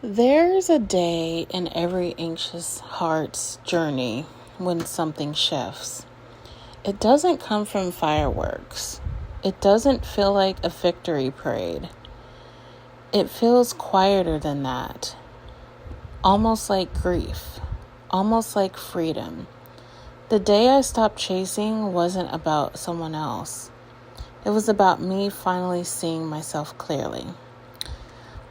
There's a day in every anxious heart's journey when something shifts. It doesn't come from fireworks. It doesn't feel like a victory parade. It feels quieter than that. Almost like grief. Almost like freedom. The day I stopped chasing wasn't about someone else. It was about me finally seeing myself clearly.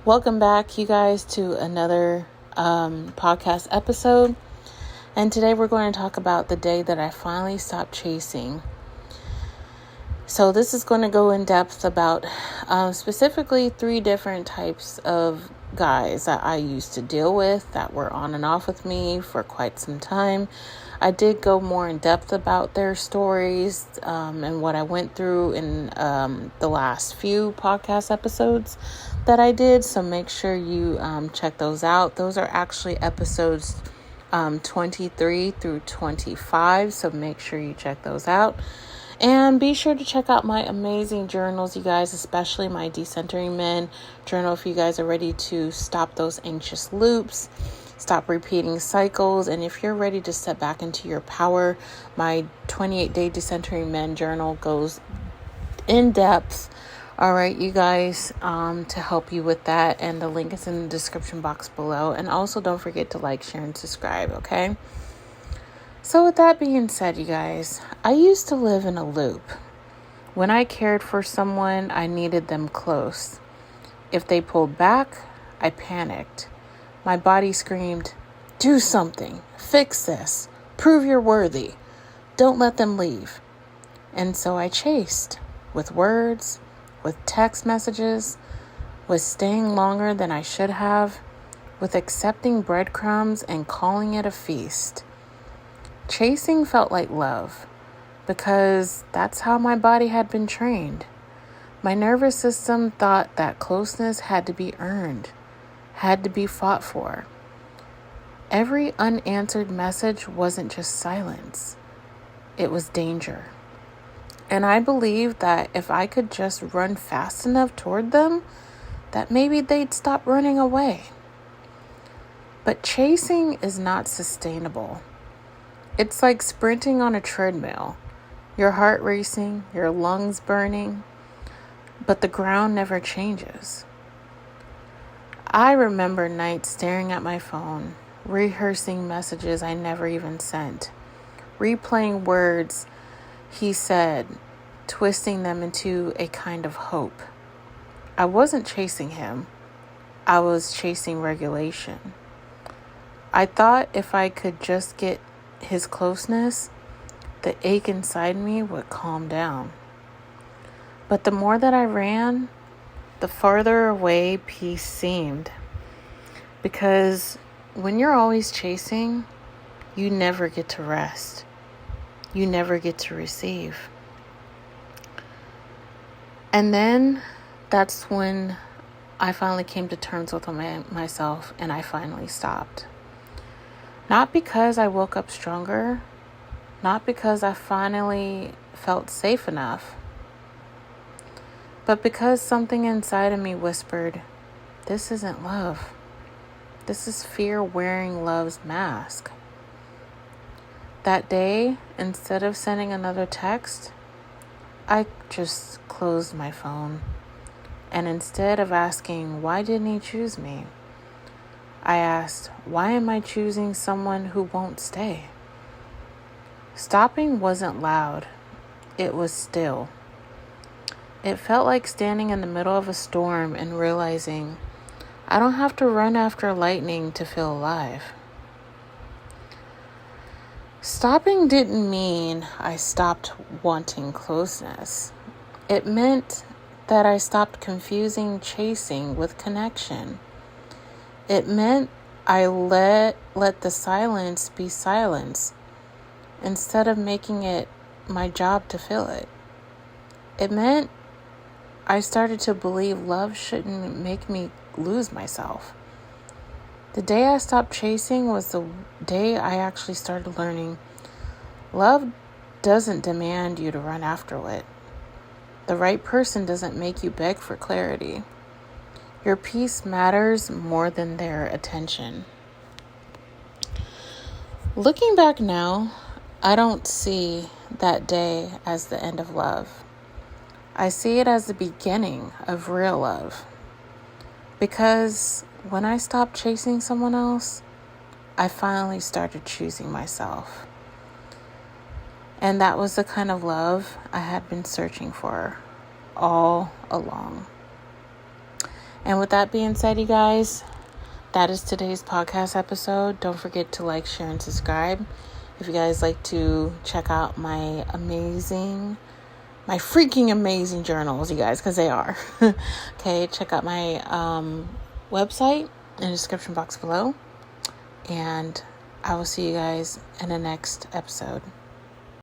Welcome back, you guys, to another podcast episode. And today we're going to talk about the day that I finally stopped chasing. So this is going to go in depth about specifically 3 different types of guys that I used to deal with that were on and off with me for quite some time. I did go more in depth about their stories and what I went through in the last few podcast episodes that I did. So make sure you check those out. Those are actually episodes 23 through 25. So make sure you check those out. And be sure to check out my amazing journals, you guys, especially my Decentering Men journal if you guys are ready to stop those anxious loops, stop repeating cycles. And if you're ready to step back into your power, my 28-day Decentering Men journal goes in depth. All right, you guys, to help you with that. And the link is in the description box below. And also don't forget to like, share, and subscribe, okay? So with that being said, you guys, I used to live in a loop. When I cared for someone, I needed them close. If they pulled back, I panicked. My body screamed, "Do something, fix this, prove you're worthy, don't let them leave." And so I chased, with words, with text messages, with staying longer than I should have, with accepting breadcrumbs and calling it a feast. Chasing felt like love, because that's how my body had been trained. My nervous system thought that closeness had to be earned, had to be fought for. Every unanswered message wasn't just silence, it was danger. And I believed that if I could just run fast enough toward them, that maybe they'd stop running away. But chasing is not sustainable. It's like sprinting on a treadmill. Your heart racing, your lungs burning, but the ground never changes. I remember nights staring at my phone, rehearsing messages I never even sent, replaying words he said, twisting them into a kind of hope. I wasn't chasing him. I was chasing regulation. I thought if I could just get his closeness, the ache inside me would calm down. But the more that I ran, the farther away peace seemed. Because when you're always chasing, you never get to rest. You never get to receive. And then that's when I finally came to terms with myself, and I finally stopped. Not because I woke up stronger, not because I finally felt safe enough, but because something inside of me whispered, "This isn't love. This is fear wearing love's mask." That day, instead of sending another text, I just closed my phone. And instead of asking, "Why didn't he choose me?" I asked, "Why am I choosing someone who won't stay?" Stopping wasn't loud. It was still. It felt like standing in the middle of a storm and realizing I don't have to run after lightning to feel alive. Stopping didn't mean I stopped wanting closeness. It meant that I stopped confusing chasing with connection. It meant I let the silence be silence instead of making it my job to fill it. It meant I started to believe love shouldn't make me lose myself. The day I stopped chasing was the day I actually started learning love doesn't demand you to run after it. The right person doesn't make you beg for clarity. Your peace matters more than their attention. Looking back now, I don't see that day as the end of love. I see it as the beginning of real love. Because when I stopped chasing someone else, I finally started choosing myself. And that was the kind of love I had been searching for all along. And with that being said, you guys, that is today's podcast episode. Don't forget to like, share, and subscribe. If you guys like to check out my freaking amazing journals, you guys, because they are. Okay, check out my website in the description box below. And I will see you guys in the next episode.